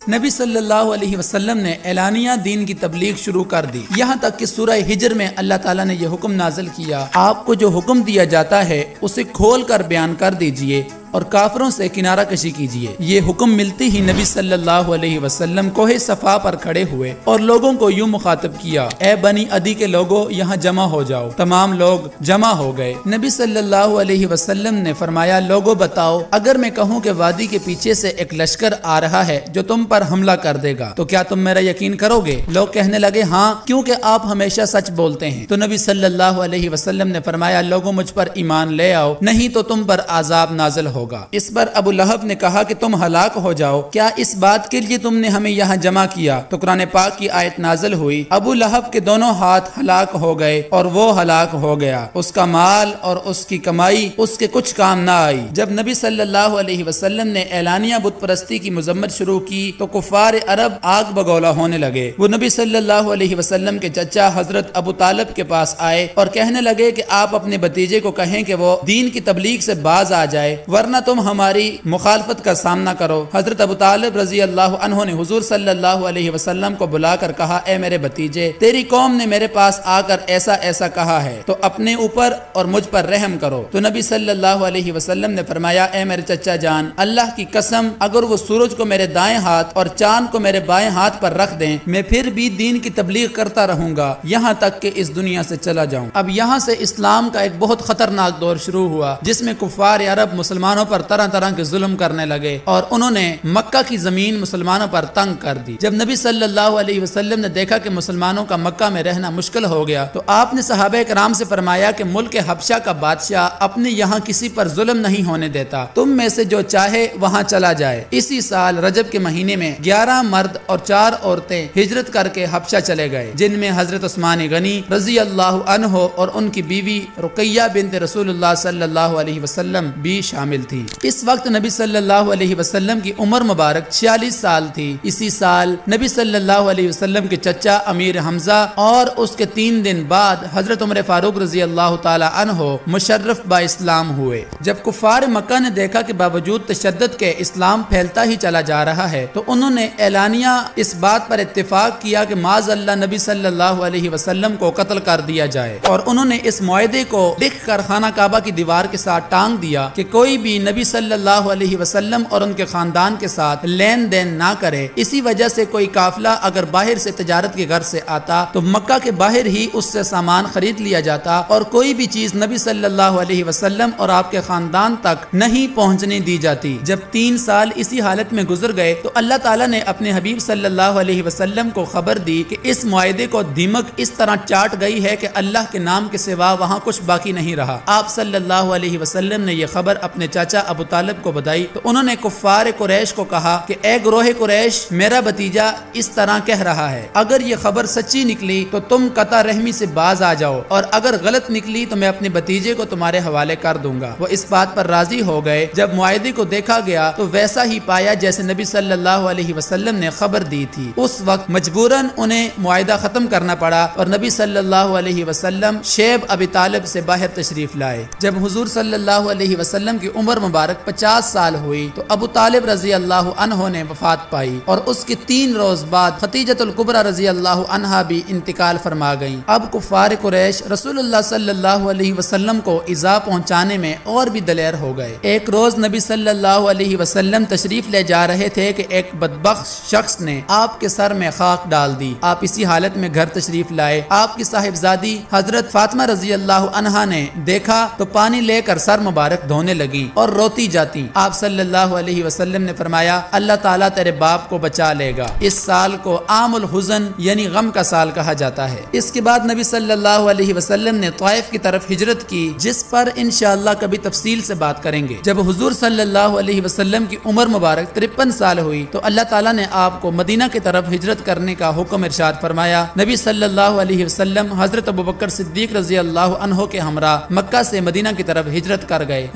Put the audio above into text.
نبی صلی اللہ علیہ وسلم نے اعلانیہ دین کی تبلیغ شروع کر دی، یہاں تک کہ سورہ ہجر میں اللہ تعالیٰ نے یہ حکم نازل کیا، آپ کو جو حکم دیا جاتا ہے اسے کھول کر بیان کر دیجئے اور کافروں سے کنارہ کشی کیجئے۔ یہ حکم ملتی ہی نبی صلی اللہ علیہ وسلم کوہ صفا پر کھڑے ہوئے اور لوگوں کو یوں مخاطب کیا، اے بنی عدی کے لوگوں یہاں جمع ہو جاؤ۔ تمام لوگ جمع ہو گئے۔ نبی صلی اللہ علیہ وسلم نے فرمایا، لوگوں بتاؤ، اگر میں کہوں کہ وادی کے پیچھے سے ایک لشکر آ رہا ہے جو تم پر حملہ کر دے گا تو کیا تم میرا یقین کرو گے؟ لوگ کہنے لگے، ہاں، کیونکہ آپ ہمیشہ سچ بولتے ہیں۔ تو نبی صلی اللہ علیہ وسلم نے فرمایا، لوگوں مجھ پر ایمان لے آؤ، نہیں تو تم پر عذاب نازل ہوگا۔ اس پر ابو لہب نے کہا کہ تم ہلاک ہو جاؤ، کیا اس بات کے لیے تم نے ہمیں یہاں جمع کیا؟ تو قرآن پاک کی آیت نازل ہوئی، ابو لہب کے دونوں ہاتھ ہلاک ہو گئے اور وہ ہلاک ہو گیا، اس کا مال اور اس کی کمائی اس کے کچھ کام نہ آئی۔ جب نبی صلی اللہ علیہ وسلم نے اعلانیہ بت پرستی کی مذمت شروع کی تو کفار عرب آگ بگولا ہونے لگے۔ وہ نبی صلی اللہ علیہ وسلم کے چچا حضرت ابو طالب کے پاس آئے اور کہنے لگے کہ آپ اپنے بھتیجے کو کہیں کہ وہ دین کی تبلیغ سے باز آ جائے، ورنہ تم ہماری مخالفت کا سامنا کرو۔ حضرت ابو طالب رضی اللہ عنہ نے حضور صلی اللہ علیہ وسلم کو بلا کر کہا، اے میرے بھتیجے، تیری قوم نے میرے پاس آ کر ایسا ایسا کہا ہے، تو اپنے اوپر اور مجھ پر رحم کرو۔ تو نبی صلی اللہ علیہ وسلم نے فرمایا، اے میرے چچا جان، اللہ کی قسم، اگر وہ سورج کو میرے دائیں ہاتھ اور چاند کو میرے بائیں ہاتھ پر رکھ دیں، میں پھر بھی دین کی تبلیغ کرتا رہوں گا یہاں تک کہ اس دنیا سے چلا جاؤں۔ اب یہاں سے اسلام کا ایک بہت خطرناک دور شروع ہوا جس میں کفار عرب مسلمانوں پر طرح طرح کے ظلم کرنے لگے اور انہوں نے مکہ کی زمین مسلمانوں پر تنگ کر دی۔ جب نبی صلی اللہ علیہ وسلم نے دیکھا کہ مسلمانوں کا مکہ میں رہنا مشکل ہو گیا تو آپ نے صحابہ کرام سے فرمایا کہ ملک حبشہ کا بادشاہ اپنے یہاں کسی پر ظلم نہیں ہونے دیتا، تم میں سے جو چاہے وہاں چلا جائے۔ اسی سال رجب کے مہینے میں 11 مرد اور 4 عورتیں ہجرت کر کے حبشہ چلے گئے، جن میں حضرت عثمان غنی رضی اللہ عنہ اور ان کی بیوی رقیہ بنت رسول اللہ صلی اللہ علیہ وسلم بھی شامل تھی۔ اس وقت نبی صلی اللہ علیہ وسلم کی عمر مبارک 46 سال تھی۔ اسی سال نبی صلی اللہ علیہ وسلم کے چچا امیر حمزہ اور اس کے 3 دن بعد حضرت عمر فاروق رضی اللہ تعالی عنہ مشرف با اسلام ہوئے۔ جب کفار مکہ نے دیکھا کہ باوجود تشدد کے اسلام پھیلتا ہی چلا جا رہا ہے تو انہوں نے اعلانیہ اس بات پر اتفاق کیا کہ معاذ اللہ نبی صلی اللہ علیہ وسلم کو قتل کر دیا جائے، اور انہوں نے اس معاہدے کو لکھ کر خانہ کعبہ کی دیوار کے ساتھ ٹانگ دیا کہ کوئی بھی نبی صلی اللہ علیہ وسلم اور ان کے خاندان کے ساتھ لین دین نہ کرے۔ اسی وجہ سے کوئی قافلہ اگر باہر سے تجارت کے غرض سے آتا تو مکہ کے باہر ہی اس سے سامان خرید لیا جاتا اور کوئی بھی چیز نبی صلی اللہ علیہ وسلم اور آپ کے خاندان تک نہیں پہنچنے دی جاتی۔ جب 3 سال اسی حالت میں گزر گئے تو اللہ تعالیٰ نے اپنے حبیب صلی اللہ علیہ وسلم کو خبر دی کہ اس معاہدے کو دیمک اس طرح چاٹ گئی ہے کہ اللہ کے نام کے سوا وہاں کچھ باقی نہیں رہا۔ آپ صلی اللہ علیہ وسلم نے یہ خبر اپنے چاچا ابو طالب کو بتائی تو انہوں نے کفار قریش کو کہا کہ اے گروہ قریش، میرا بھتیجا اس طرح کہہ رہا ہے، اگر یہ خبر سچی نکلی تو تم قطع رحمی سے باز آ جاؤ، اور اگر غلط نکلی تو میں اپنے بھتیجے کو تمہارے حوالے کر دوں گا۔ وہ اس بات پر راضی ہو گئے۔ جب معاہدے کو دیکھا گیا تو ویسا ہی پایا جیسے نبی صلی اللہ علیہ وسلم نے خبر دی تھی۔ اس وقت مجبوراً انہیں معاہدہ ختم کرنا پڑا اور نبی صلی اللہ علیہ وسلم شیب ابی طالب سے باہر تشریف لائے۔ جب حضور صلی اللہ علیہ وسلم کی عمر مبارک 50 سال ہوئی تو ابو طالب رضی اللہ عنہ نے وفات پائی اور اس کے 3 روز بعد ختیجۃ الکبریٰ رضی اللہ عنہا بھی انتقال فرما گئیں۔ اب کفار قریش رسول اللہ صلی اللہ علیہ وسلم کو ایذا پہنچانے میں اور بھی دلیر ہو گئے۔ ایک روز نبی صلی اللہ علیہ وسلم تشریف لے جا رہے تھے کہ ایک بدبخت شخص نے آپ کے سر میں خاک ڈال دی۔ آپ اسی حالت میں گھر تشریف لائے۔ آپ کی صاحبزادی حضرت فاطمہ رضی اللہ عنہا نے دیکھا تو پانی لے کر سر مبارک دھونے لگی اور روتی جاتی۔ آپ صلی اللہ علیہ وسلم نے فرمایا، اللہ تعالیٰ تیرے باپ کو بچا لے گا۔ اس سال کو عام الحزن یعنی غم کا سال کہا جاتا ہے۔ اس کے بعد نبی صلی اللہ علیہ وسلم نے طائف کی طرف ہجرت کی، جس پر انشاءاللہ کبھی تفصیل سے بات کریں گے۔ جب حضور صلی اللہ علیہ وسلم کی عمر مبارک 53 سال ہوئی تو اللہ تعالیٰ نے آپ کو مدینہ کی طرف ہجرت کرنے کا حکم ارشاد فرمایا۔ نبی صلی اللہ علیہ وسلم حضرت ابوبکر صدیق رضی اللہ عنہ کے ہمراہ مکہ سے مدینہ کی طرف ہجرت کر گئے۔